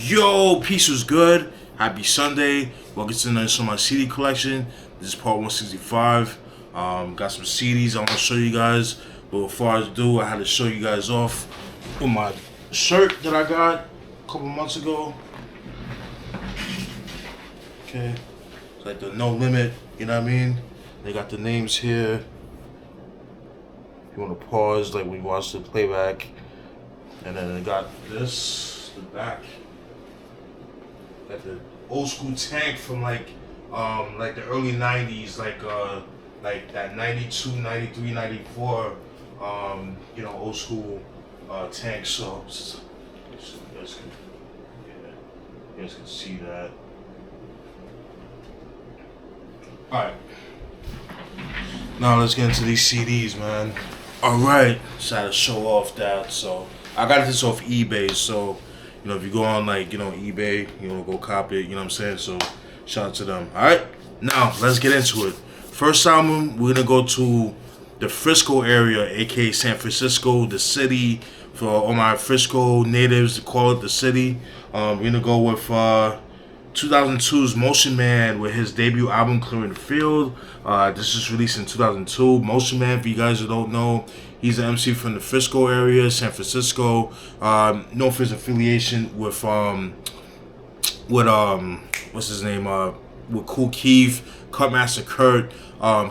Yo, peace was good. Happy Sunday. Welcome to my CD collection. This is part 165. Got some CDs I want to show you guys. But before I do, I had to show you guys off with my shirt that I got a couple months ago. Okay. It's like the No Limit, you know what I mean? They got the names here. If you want to pause, like when you watch the playback. And then they got this, the back. Got the old school tank from like the early 90s, like that 92, 93, 94, old school tank. So you guys can see that. Alright. Now let's get into these CDs, man. Alright, just had to show off that. So I got this off eBay, so if you go on eBay, go cop it, you know what I'm saying? So shout out to them. Alright, now let's get into it. First album, we're gonna go to the Frisco area, aka San Francisco, the city. For all my Frisco natives to call it the city. We're gonna go with 2002's Motion Man with his debut album Clearing the Field. This is released in 2002. Motion Man, for you guys who don't know, he's an MC from the Frisco area, San Francisco. Known for his affiliation with what's his name? With Kool Keith, Cutmaster Kurt.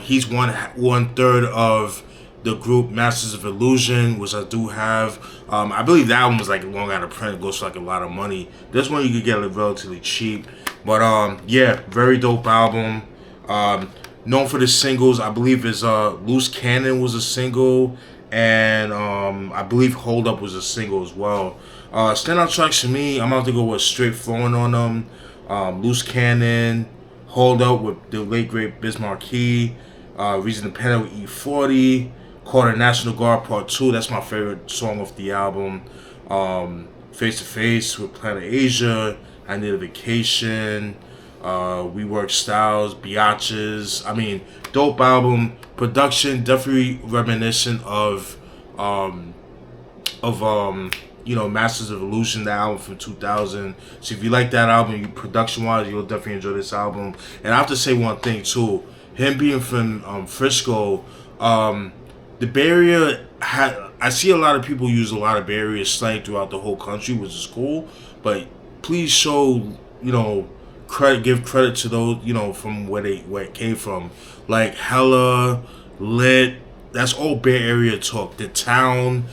He's one third of the group Masters of Illusion, which I do have. I believe that one was like long out of print. It goes for like a lot of money. This one you could get it relatively cheap. But yeah, very dope album. Known for the singles, I believe his Loose Cannon was a single, and I believe Hold Up was a single as well. Standout tracks for me, I'm about to go with Straight Flowing on them. Loose Cannon, Hold Up with the late great Biz Markie, Reason to Panic with E40, Called a National Guard Part 2, that's my favorite song off the album. Face to Face with Planet Asia, I Need a Vacation, We Work Styles, Biatches. I mean, dope album. Production definitely reminiscent of Masters of Illusion, that album from 2000. So if you like that album, production wise, you'll definitely enjoy this album. And I have to say one thing too, him being from Frisco, the Bay Area I see a lot of people use a lot of Bay Area slang throughout the whole country, which is cool. But please show, give credit to those, from where it came from. Like hella, lit. That's all Bay Area talk. The town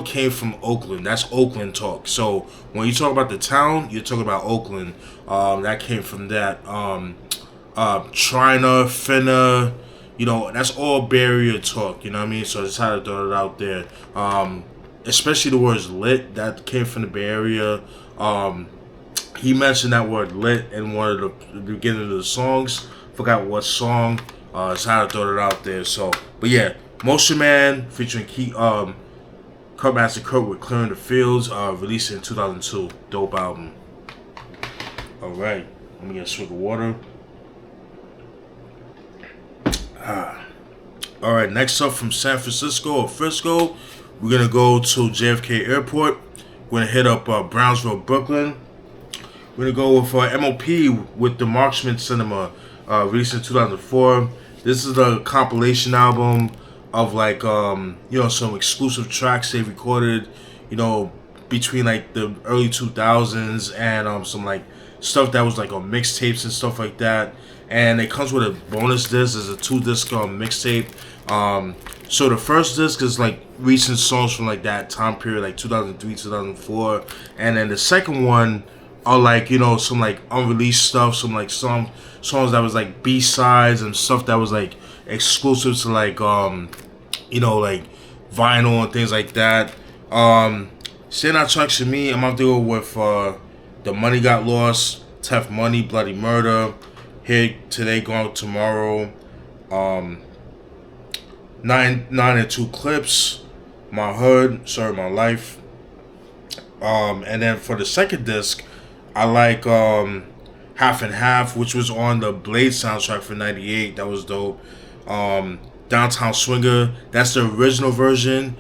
came from Oakland. That's Oakland talk. So when you talk about the town, you're talking about Oakland. That came from that. Trina, Finna. That's all Bay Area talk, you know what I mean? So I just had to throw it out there. Especially the words lit, that came from the Bay Area. He mentioned that word lit in one of the beginning of the songs. Forgot what song. Just had to throw it out there. So, but yeah, Motion Man featuring Cutmaster Kurt with Clearing the Fields, released in 2002. Dope album. Alright, let me get a swig of water. Alright, next up from San Francisco or Frisco, we're going to go to JFK Airport. We're going to hit up Brownsville, Brooklyn. We're going to go with M.O.P. with the Marxmen Cinema, released in 2004. This is the compilation album of some exclusive tracks they recorded, between like the early 2000s and some stuff that was like on mixtapes and stuff like that. And it comes with a bonus disc. There's a 2-disc mixtape. So the first disc is like recent songs from like that time period, like 2003, 2004. And then the second one are like, some like unreleased stuff, some songs that was like B-sides and stuff that was like exclusive to like like vinyl and things like that. Standout tracks for me, I'm about to go with The Money Got Lost, Tough Money, Bloody Murder, Here Today, Gone Tomorrow, 9 and 2 Clips, My Hood, Sorry My Life. And then for the second disc, I like Half and Half, which was on the Blade soundtrack for '98. That was dope. Downtown Swinger, that's the original version.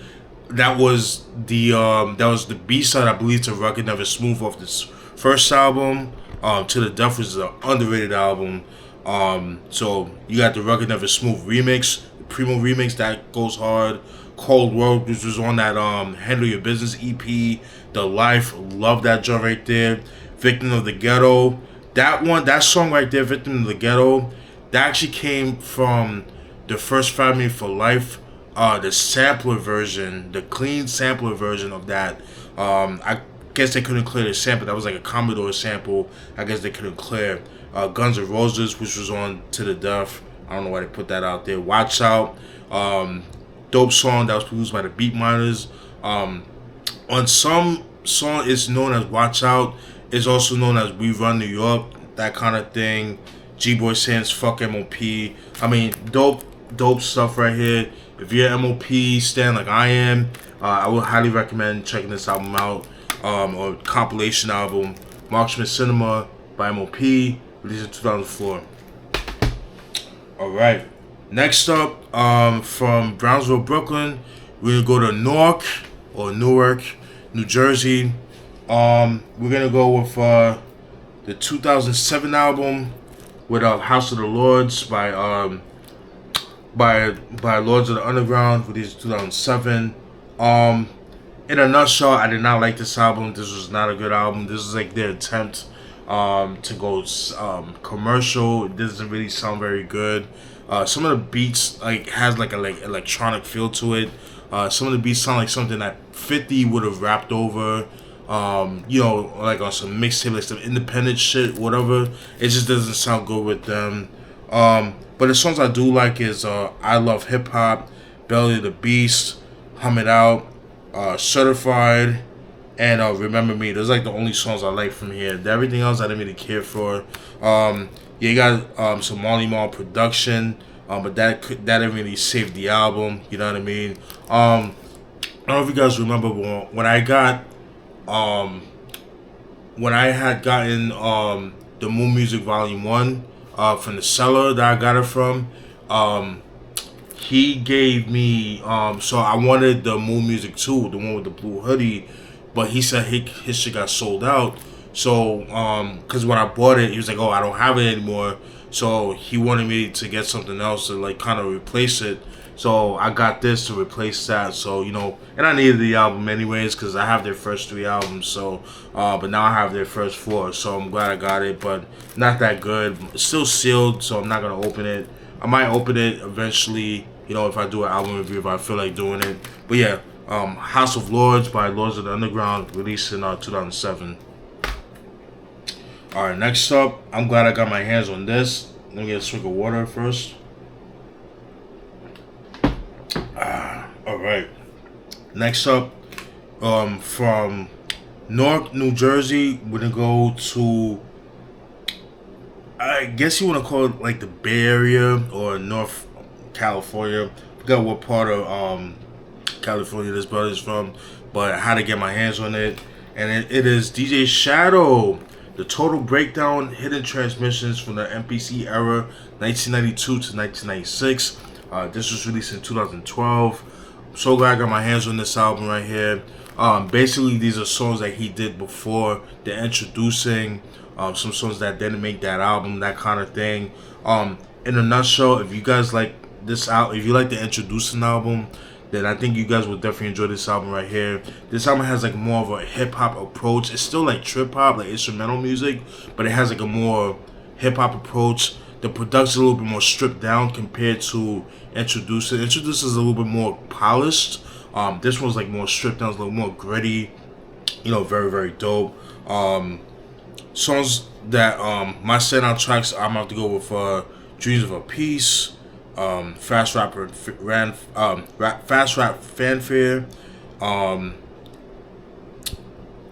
that was the B-side, I believe, to Rugged Never Smooth off this first album. To the Death was an underrated album. So you got the Rugged Never Smooth remix, the Primo remix that goes hard. Cold World, which was on that Handle Your Business EP. The Life, love that joint right there. Victim of the Ghetto, that song right there, Victim of the Ghetto, that actually came from the first Family for Life. The sampler version, the clean sampler version of that. I guess they couldn't clear the sample. That was like a Commodore sample. I guess they couldn't clear. Guns N' Roses, which was on To the Death. I don't know why they put that out there. Watch Out. Dope song that was produced by the Beat Miners. On some song, it's known as Watch Out. It's also known as We Run New York. That kind of thing. G-Boy Sands, fuck M.O.P. I mean, dope stuff right here. If you're an M.O.P. stan like I am, I would highly recommend checking this album out. Or compilation album, Marxmen Cinema by M.O.P. released in 2004. Alright. Next up, from Brownsville, Brooklyn, we're gonna go to Newark, New Jersey. We're gonna go with the 2007 album with House of the Lords by Lords of the Underground, released in 2007. In a nutshell, I did not like this album. This was not a good album. This is like their attempt to go commercial. It doesn't really sound very good. Some of the beats has like electronic feel to it. Some of the beats sound like something that 50 would have rapped over. Like on some mixtape, like some independent shit, whatever. It just doesn't sound good with them. But the songs I do like is I Love Hip Hop, Belly of the Beast, Hum It Out, Certified, and Remember Me. Those are like the only songs I like from here. Everything else I didn't really care for. You got some Marley Marl production, but that didn't really save the album. You know what I mean? I don't know if you guys remember when I had gotten the Moon Music Volume 1 from the seller that I got it from. He gave me so I wanted the Moon Music 2, the one with the blue hoodie, but he said his shit got sold out. So because when I bought it, he was like, oh, I don't have it anymore. So he wanted me to get something else to like kind of replace it. So I got this to replace that. So, and I needed the album anyways because I have their first 3 albums. So, but now I have their first 4. So I'm glad I got it, but not that good. It's still sealed, so I'm not going to open it. I might open it eventually, if I do an album review, if I feel like doing it. But yeah, House of Lords by Lords of the Underground, released in 2007. Alright, next up, I'm glad I got my hands on this. Let me get a swig of water first. Alright. Next up, from Newark, New Jersey, we're gonna go to, I guess you want to call it like the Bay Area or North California. Forgot what part of California this brother is from, but I had to get my hands on it. And it is DJ Shadow, The Total Breakdown, Hidden Transmissions from the MPC era, 1992 to 1996. This was released in 2012. I'm so glad I got my hands on this album right here. Basically, these are songs that he did before the introducing. Some songs that didn't make that album, that kind of thing. In a nutshell, if you guys like this if you like the introducing album, then I think you guys will definitely enjoy this album right here. This album has like more of a hip hop approach. It's still like trip hop, like instrumental music, but it has like a more hip hop approach. The production's a little bit more stripped down compared to Introducer. Introducer is a little bit more polished. This one's like more stripped down, it's a little more gritty. Very, very dope. Songs that my standout tracks, I'm about to go with Dreams of a Peace, Fast Rap Fanfare,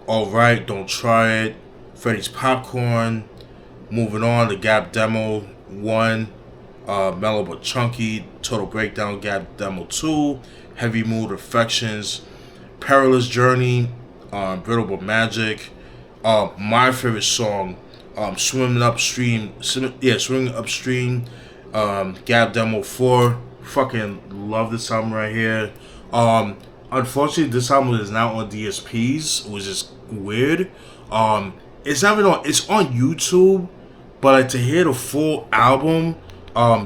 Alright, Don't Try It, Freddy's Popcorn, Moving On, The Gap Demo 1, Mellow But Chunky, Total Breakdown, Gap Demo 2, Heavy Mood, Affections, Perilous Journey, Brittle But Magic, my favorite song, Swimming Upstream, Gap Demo 4. Fucking love this album right here. unfortunately, this album is now on DSPs, which is weird. It's not even on. It's on YouTube, but like to hear the full album,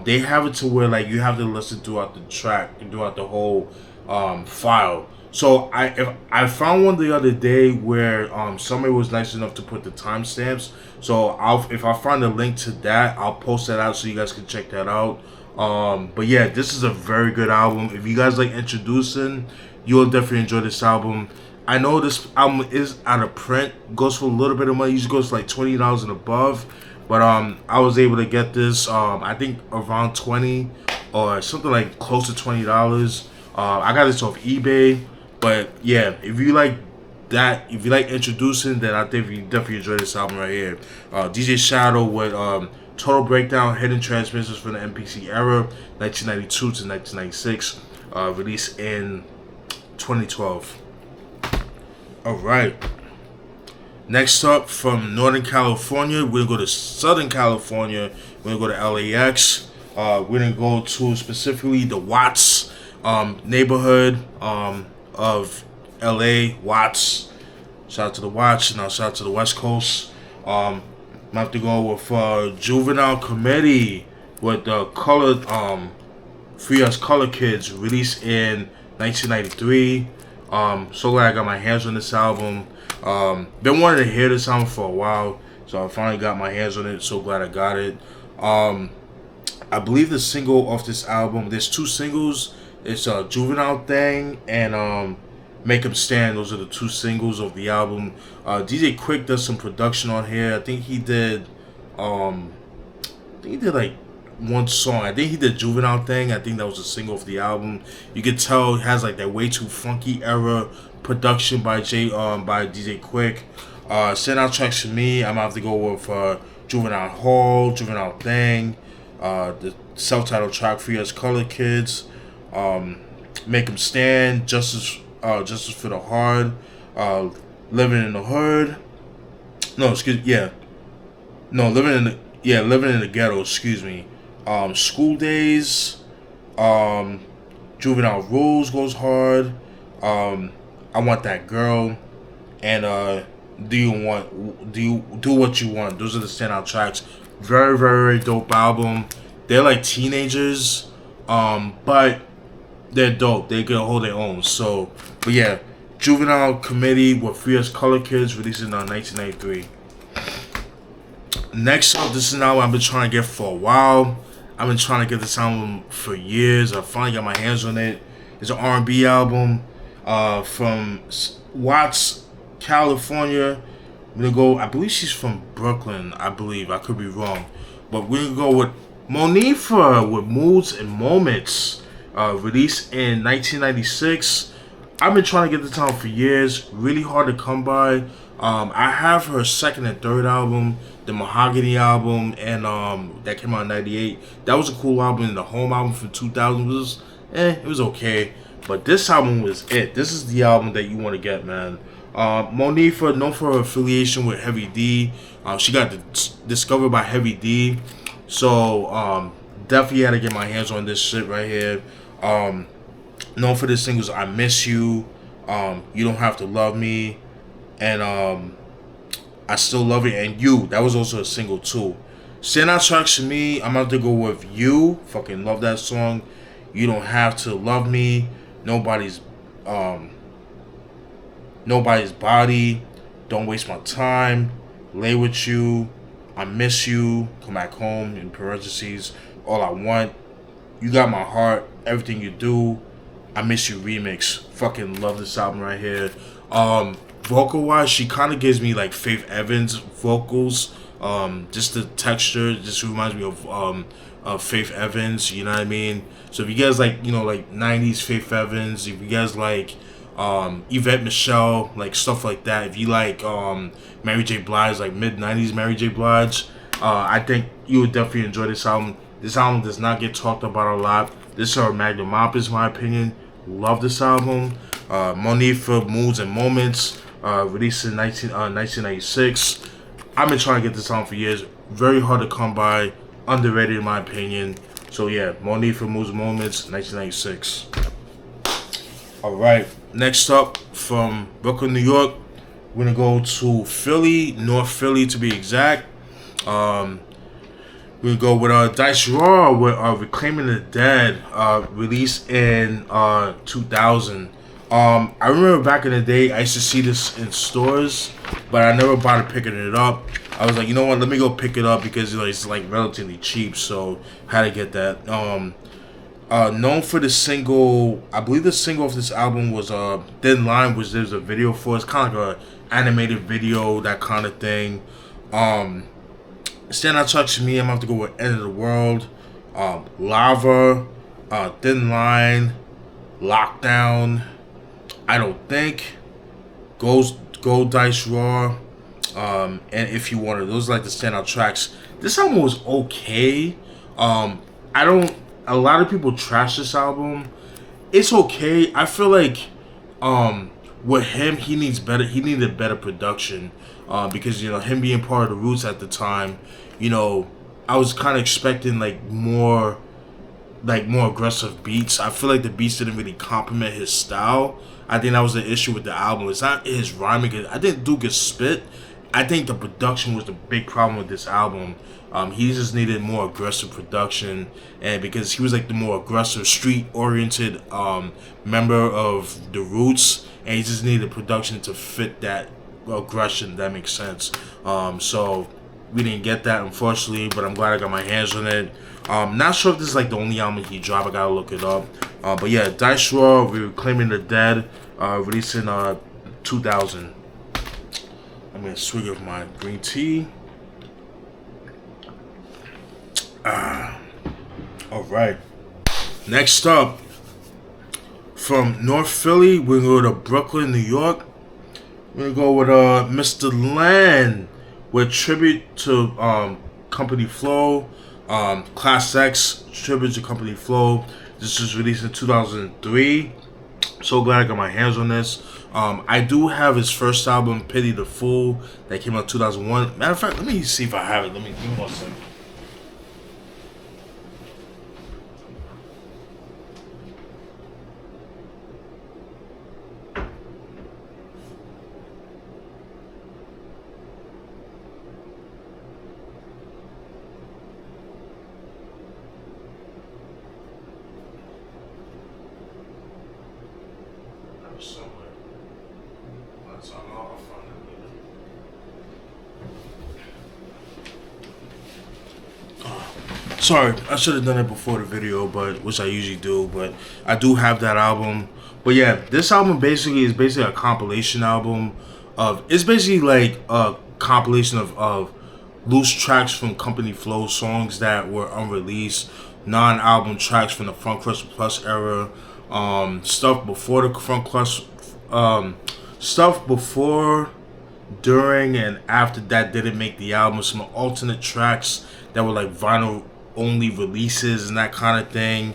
they have it to where like you have to listen throughout the track, throughout the whole file. So I found one the other day where somebody was nice enough to put the timestamps. So if I find a link to that, I'll post that out so you guys can check that out. But yeah, this is a very good album. If you guys like introducing, you'll definitely enjoy this album. I know this album is out of print, goes for a little bit of money. Usually goes for like $20 and above. But I was able to get this I think around 20 or something like close to $20. I got this off eBay. But yeah, if you like that, if you like introducing, then I think you definitely enjoy this album right here. DJ Shadow with Total Breakdown, Hidden Transmissions from the MPC era, 1992 to 1996, released in 2012. Alright. Next up, from Northern California, we're going to go to Southern California. We're going to go to LAX. We're going to go to specifically the Watts neighborhood of LA, Watts. Shout out to the Watts, and shout out to the West Coast. I have to go with Juvenile Committee with the colored Free Us Color Kids, released in 1993. So glad I got my hands on this album. Been wanting to hear this album for a while, so I finally got my hands on it. So glad I got it. I believe the single off this album, there's two singles. It's a Juvenile Thing and Make 'Em Stand. Those are the two singles of the album. DJ Quick does some production on here. I think he did like one song. I think he did Juvenile Thing. I think that was a single of the album. You could tell it has like that Way Too Funky era production by DJ Quick. Standout tracks for me, I'm gonna have to go with Juvenile Hall, Juvenile Thing, the self-titled track Free Us Color Kids, Make 'Em Stand, Justice for the Hard, Living in the Hood. Living in the Ghetto. Excuse me. School Days. Juvenile Rules goes hard. I Want That Girl, and Do What You Want. Those are the standout tracks. Very, very dope album. They're like teenagers, but they're dope. They can hold their own. So, but yeah, Juvenile Committee with Free Us Color Kids, released in 1993. Next up, this is an album I've been trying to get for a while. I've been trying to get this album for years. I finally got my hands on it. It's an R&B album from Watts, California. We're gonna go. I believe she's from Brooklyn. I could be wrong, but we're gonna go with Monifah with Moods and Moments, released in 1996. I've been trying to get this album for years. Really hard to come by. I have her second and third album, the Mahogany album, and that came out in 98. That was a cool album. And the Home album from 2000 was, it was okay. But this album was it. This is the album that you want to get, man. Monifah, known for her affiliation with Heavy D. She got discovered by Heavy D. So, definitely had to get my hands on this shit right here. Known for the singles I Miss You, You Don't Have to Love Me, and I Still Love It, and You. That was also a single too. Standout tracks for me, I'm about to go with You. Fucking love that song. You Don't Have to Love Me. Nobody's Body. Don't Waste My Time. Lay With You. I Miss You. Come Back Home, in parentheses. All I Want. You Got My Heart. Everything You Do. I Miss You remix. Fucking love this album right here. Vocal wise, she kind of gives me like Faith Evans vocals. Just the texture just reminds me of Faith Evans. You know what I mean? So if you guys like, like 90s Faith Evans, if you guys like Yvette Michelle, like stuff like that, if you like Mary J. Blige, like mid 90s Mary J. Blige, I think you would definitely enjoy this album. This album does not get talked about a lot. This is her magnum opus, in my opinion. Love this album. Monifah, Moods and Moments, released in 1996. I've been trying to get this album for years. Very hard to come by. Underrated, in my opinion. So yeah, Monifah, Moods and Moments, 1996. Alright. Next up, from Brooklyn, New York, we're gonna go to Philly, North Philly to be exact. We go with Dice Raw with Reclaiming the Dead, released in 2000. I remember back in the day, I used to see this in stores, but I never bothered picking it up. I was like, you know what, let me go pick it up because it's like relatively cheap, so had to get that. Known for the single, I believe the single of this album was Thin Line, which there's a video for. It's kind of like an animated video, that kind of thing. Standout tracks to me, I'm gonna have to go with End of the World, Lava, Thin Line, Lockdown, I Don't Think, Go Dice Raw, and If You Wanted. Those are like the standout tracks. This album was okay. A lot of people trash this album. It's okay. I feel like with him, he needed better production. Because him being part of the Roots at the time, I was kind of expecting more aggressive beats. I feel like the beats didn't really complement his style. I think that was the issue with the album. It's not his rhyming. I think Duke is spit. I think the production was the big problem with this album. He just needed more aggressive production, and because he was like the more aggressive, street-oriented member of the Roots, and he just needed production to fit that aggression. That makes sense. So we didn't get that, unfortunately, but I'm glad I got my hands on it. Not sure if this is like the only album he dropped. I gotta look it up. But yeah, Dice Raw, Reclaiming the Dead, released in 2000. I'm gonna swig of my green tea. All right. Next up, from North Philly, we're gonna go to Brooklyn, New York. We're gonna go with Mr. Land with tribute to Company Flow, Class X tribute to Company Flow. This was released in 2003. So glad I got my hands on this. I do have his first album, Pity the Fool, that came out in 2001. Matter of fact, let me see if I have it. Give me 1 second. Sorry, I should have done it before the video, but which I usually do. But I do have that album. But yeah, this album is basically a compilation album of. It's basically like a compilation of loose tracks from Company Flow, songs that were unreleased, non-album tracks from the Funk Plus era, stuff before the Funk Plus, stuff before, during, and after that didn't make the album. Some alternate tracks that were like vinyl only releases and that kind of thing.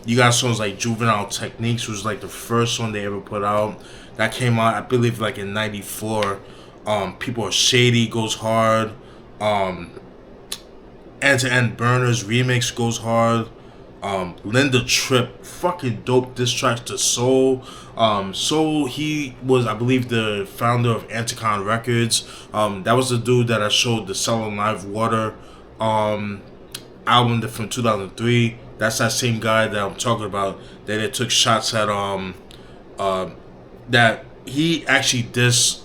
You got songs like Juvenile Techniques, which was like the first one they ever put out. That came out, I believe, like in '94. People Are Shady goes hard. End to End Burners remix goes hard. Linda Tripp, fucking dope diss tracks to Soul. Soul, he was, I believe, the founder of Anticon Records. That was the dude that I showed the Selling Live Water album from 2003. That's that same guy that I'm talking about, that they took shots at that he actually dissed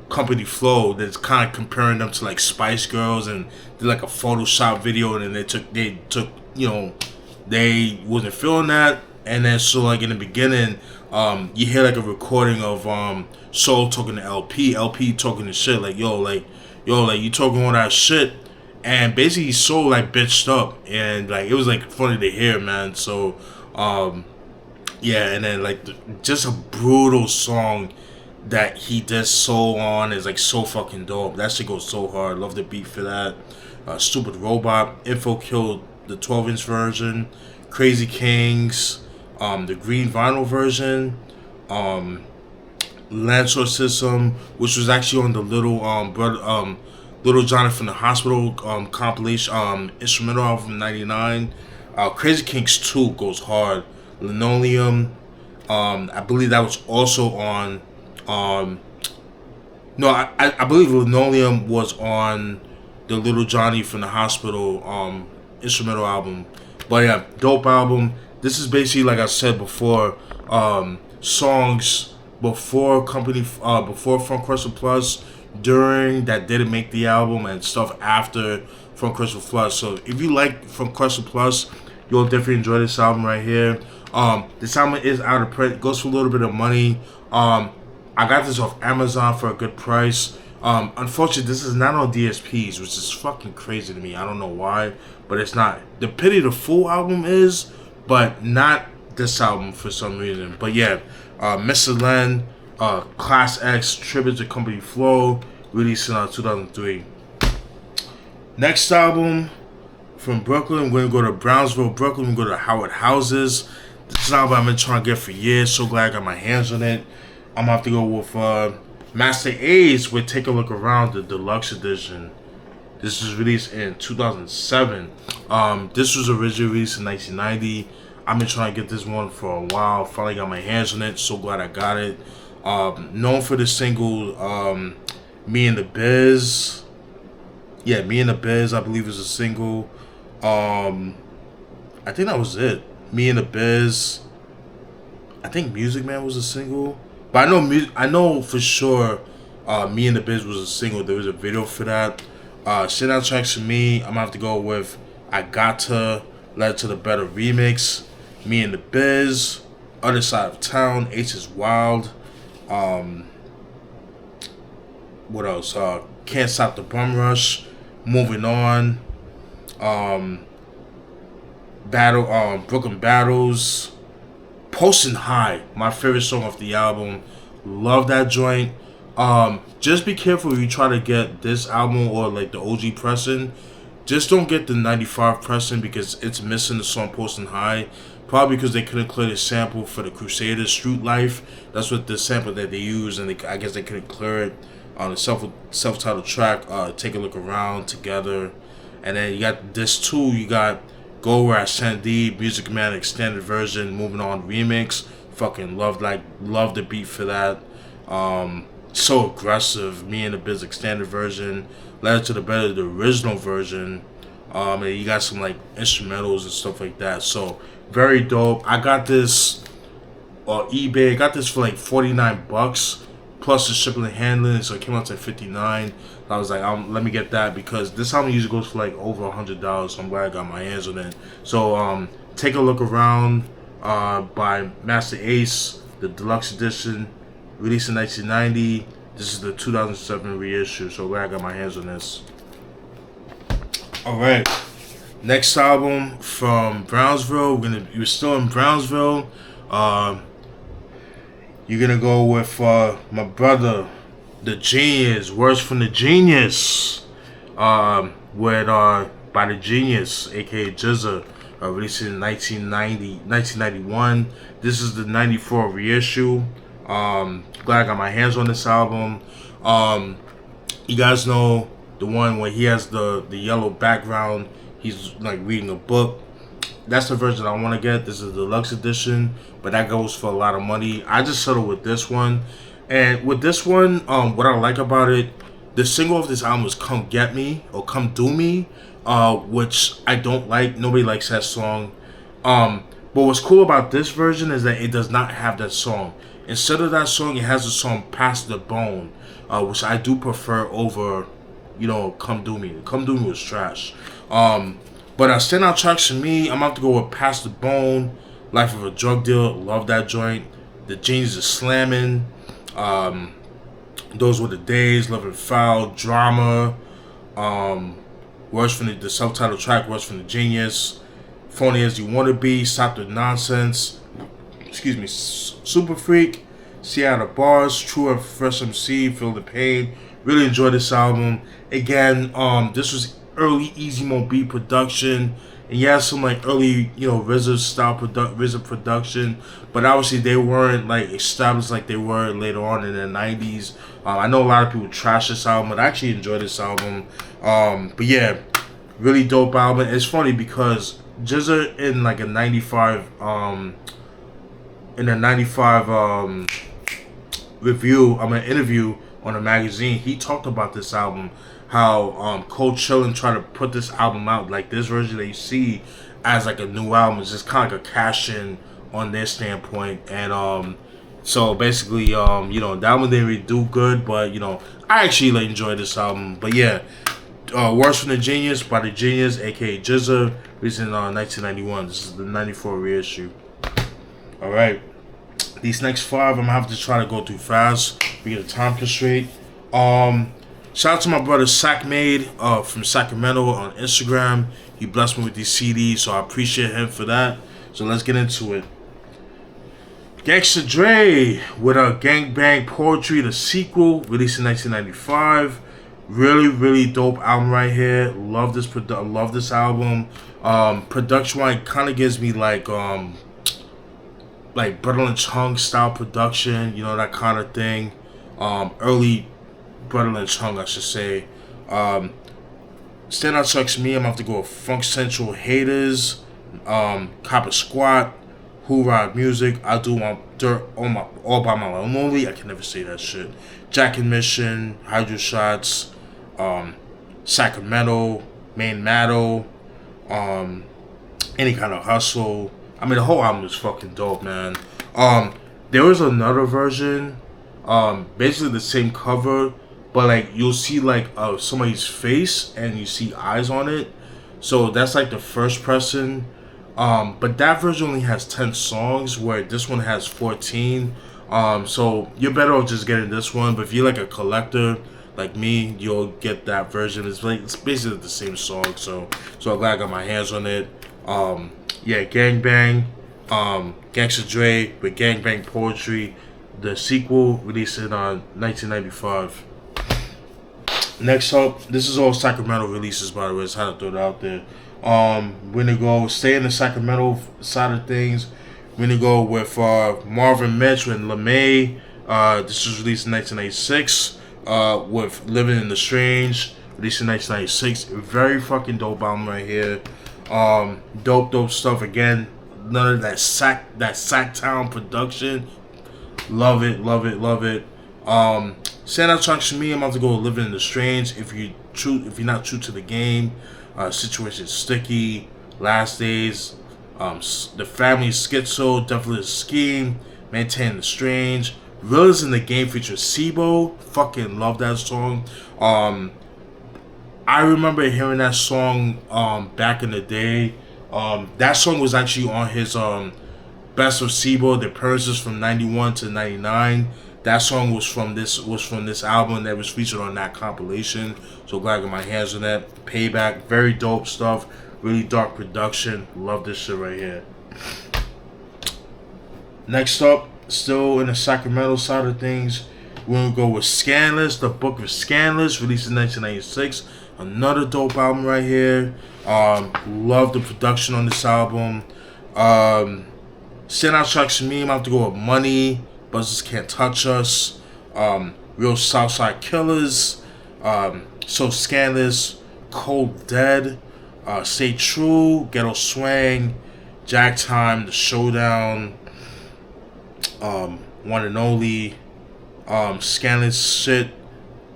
Company Flow, that's kind of comparing them to like Spice Girls, and did like a Photoshop video, and then they took they wasn't feeling that. And then so like in the beginning, you hear like a recording of Soul talking to LP talking to shit like yo you talking all that shit. And basically Soul like bitched up, and like it was like funny to hear, man. So yeah, and then like just a brutal song that he does Soul on is like so fucking dope. That shit goes so hard. Love the beat for that. Stupid Robot, Info Killed, the 12-inch version, Crazy Kings, the green vinyl version, Landsor System, which was actually on the Little Johnny from the Hospital compilation instrumental album from '99. Crazy Kings 2 goes hard. Linoleum, I believe that was also on. No, I believe Linoleum was on the Little Johnny from the Hospital instrumental album. But yeah, dope album. This is basically, like I said before, songs before before Front Crusher Plus, during that didn't make the album, and stuff after Front Crusher Plus. So if you like Front Crusher Plus, you'll definitely enjoy this album right here. This album is out of print, goes for a little bit of money. I got this off Amazon for a good price. Unfortunately, this is not on DSPs, which is fucking crazy to me. I don't know why, but it's not. The Pity the Fool album is, but not this album for some reason. But yeah, Mr. Len, Class X, Tribute to Company Flow, released in 2003. Next album from Brooklyn, we're going to go to Brownsville, Brooklyn. We're going to go to Howard Houses. This is an album I've been trying to get for years. So glad I got my hands on it. I'm going to have to go with Master A's with Take a Look Around, the deluxe edition. This was released in 2007. This was originally released in 1990. I've been trying to get this one for a while. Finally got my hands on it. So glad I got it. Known for the single Me and the Biz. Yeah, Me and the Biz, I believe, is a single. I think that was it. Me and the Biz. I think Music Man was a single. But I know for sure Me and the Biz was a single. There was a video for that. Standout tracks for me, I'm going to have to go with I Gotta, Led to the Better remix, Me and the Biz, Other Side of Town, H is Wild. What else? Can't Stop the Bum Rush, Moving On, Brooklyn Battles, Postin' High, my favorite song off the album. Love that joint. Just be careful if you try to get this album or like the OG pressing. Just don't get the 95 pressing because it's missing the song Postin' High. Probably because they couldn't clear the sample for the Crusaders Street Life. That's what the sample that they used, and I guess they couldn't clear it on the self-titled track. Take a Look Around, Together. And then you got this too. You got Go Where I Send Thee, Music Man extended version, Moving On remix. Fucking love the beat for that. So aggressive. Me and the Biz extended version, Letter to the Better, the original version. And you got some like instrumentals and stuff like that. So very dope. I got this on eBay. I got this for like $49 plus the shipping and handling. So it came out to $59. I was like, let me get that because this album usually goes for like over $100. So I'm glad I got my hands on it. So Take a Look Around by Master Ace, the deluxe edition, released in 1990. This is the 2007 reissue. So glad I got my hands on this. All right, next album from Brownsville. We're still in Brownsville. You're gonna go with my brother, the Genius, Words from the Genius, by the Genius, aka Jizza, released in 1991. This is the 94 reissue. Glad I got my hands on this album. You guys know the one where he has the yellow background. He's like reading a book. That's the version I want to get. This is the deluxe edition, but that goes for a lot of money. I just settled with this one. And with this one, what I like about it, the single of this album is Come Get Me or Come Do Me, which I don't like. Nobody likes that song. But what's cool about this version is that it does not have that song. Instead of that song, it has the song Pass the Bone, which I do prefer over, Come Do Me. Come Do Me was trash. But standout tracks for me, I'm about to go with Pass the Bone, Life of a Drug Dealer. Love that joint. The Jeans is slamming. Those Were the Days, Love and Foul, Drama. Words from the self-titled track, Words from the Genius. Phony As You Wanna Be, Stop the Nonsense. Super Freak, Seattle Bars, True and Fresh MC, Feel the Pain. Really enjoyed this album. Again, this was early Easy M.O.P production, and you had some like early, RZA style RZA production, but obviously they weren't like established like they were later on in the 90s. I know a lot of people trash this album, but I actually enjoyed this album. But yeah, really dope album. It's funny because Jizza in like a 95 in the 95 review, I'm an interview on a magazine, he talked about this album, how Cold Chillin' tried to put this album out, like this version that you see as like a new album is just kind of like a cash in on their standpoint. And so basically you know, that one didn't really do good, but you know, I actually like enjoyed this album. But yeah, Words from the Genius by the Genius, aka Jizza, released in 1991. This is the 94 reissue. Alright, these next 5 I'm gonna have to try to go through fast. We get a time constraint. Shout out to my brother Sacramento from Sacramento on Instagram. He blessed me with these CDs, so I appreciate him for that. So let's get into it. Gangsta Dre with a Gang Bang Poetry, the sequel, released in 1995. Really dope album right here. Love this love this album. Production wise, kind of gives me like Brother and Chung style production, you know, that kind of thing. Early Brother and Chung, I should say. Standout tracks me, I'm gonna have to go with Funk Central, Haters, Copper Squat, Who Ride Music, I Do My Dirt all by my lonely. I can never say that shit. Jack and Mission, Hydro Shots, Sacramento, Main Matto, Any Kind of Hustle. I mean, the whole album is fucking dope, man. There was another version, basically the same cover, but like you'll see like somebody's face and you see eyes on it. So that's like the first person. But that version only has 10 songs, where this one has 14. So you're better off just getting this one. But if you're like a collector like me, you'll get that version. It's basically the same song. So I'm glad I got my hands on it. Yeah, Gang Bang, Gangsta Dre with Gang Bang Poetry, the sequel, released in 1995. Next up, this is all Sacramento releases, by the way. Just had to throw it out there. We're gonna go stay in the Sacramento side of things. We're gonna go with Marvin Mitch with Lemay. This was released in 1996. With Livin in the Strange, released in 1996. Very fucking dope album right here. Dope stuff again. None of that Sacktown production. Love it. Standout tracks to me, I'm about to go Living in the Strange. If you're not true to the game, Situation Sticky, Last Days, The Family Schizo, Definitely a Scheme, Maintain the Strange. Realist in the Game features Sibo. Fucking love that song. I remember hearing that song back in the day. That song was actually on his Best of Sibo, The Appearances from 91 to 99. That song was from this album that was featured on that compilation. So glad I got my hands on that. Payback, very dope stuff. Really dark production. Love this shit right here. Next up, still in the Sacramento side of things, we're gonna go with Skanless, the Book of Skanless, released in 1996. Another dope album right here. Love the production on this album. Standout tracks to me, I'm about to go with Money, Buzzers Can't Touch Us, Real Southside Killers, So Skanless, Cold Dead, Stay True, Ghetto Swang, Jack Time, The Showdown, One and Only, Skanless Shit,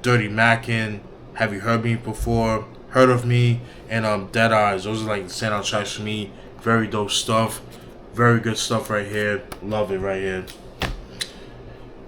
Dirty Mackin', Have You Heard Me Before, Heard of Me, and Dead Eyes. Those are like the standout tracks for me. Very dope stuff. Very good stuff right here. Love it right here.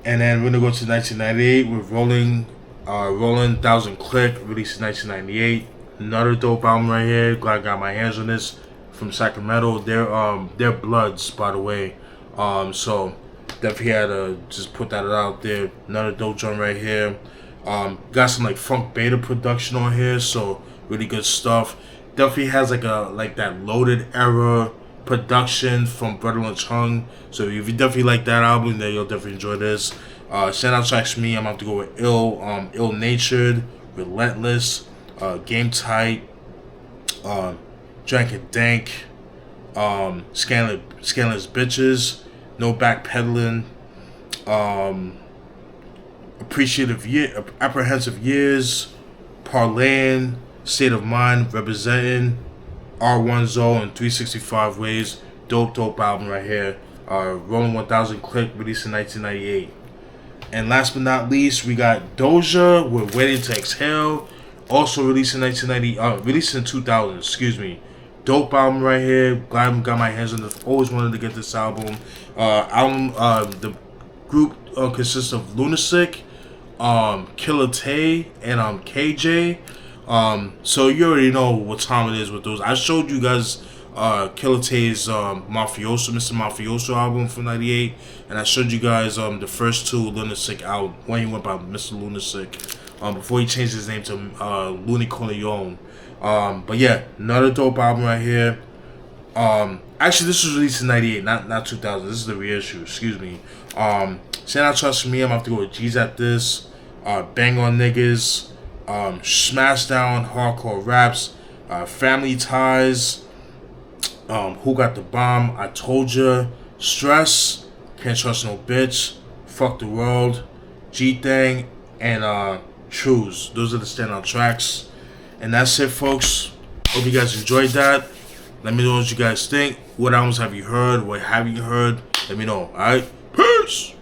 And then we're gonna go to 1998 with Rolling 1000 Click, released in 1998. Another dope album right here. Glad I got my hands on this from Sacramento. They're Bloods, by the way. So definitely had to just put that out there. Another dope joint right here. Got some like Funk Beta production on here, so really good stuff. Definitely has like that Loaded era production from Brother and Chung. So if you definitely like that album, then you'll definitely enjoy this. Standout tracks for me, I'm about to go with Ill Natured, Relentless, Game Tight, Drank and Dank, Scanless Bitches, No Backpedaling, Apprehensive Years, Parlaying, State of Mind, Representing, R1 Zone, and 365 Ways. Dope album right here. Rolling 1000 Click, released in 1998. And last but not least, we got Doja with Waiting to Exhale, also released in 1990, released in 2000. Excuse me. Dope album right here. Glad I got my hands on this. Always wanted to get this album. The group consists of Lunatic, Killer Tay, and KJ. So you already know what time it is with those. I showed you guys Killer Tay's Mafioso, Mr. Mafioso album from '98, and I showed you guys the first two Lunatic album when he went by Mr. Lunatic, before he changed his name to Looney Corleone. But yeah, another dope album right here. Actually, this was released in '98, not 2000. This is the reissue. Excuse me. Say Not Trust Me. I'm gonna have to go with G's at this. Bang on Niggas. Smash Down Hardcore Raps. Family Ties. Who Got the Bomb? I Told Ya. Stress. Can't Trust No Bitch. Fuck the World. G-Thang. And Trues. Those are the standout tracks. And that's it, folks. Hope you guys enjoyed that. Let me know what you guys think. What albums have you heard? What have you heard? Let me know. Alright? Peace!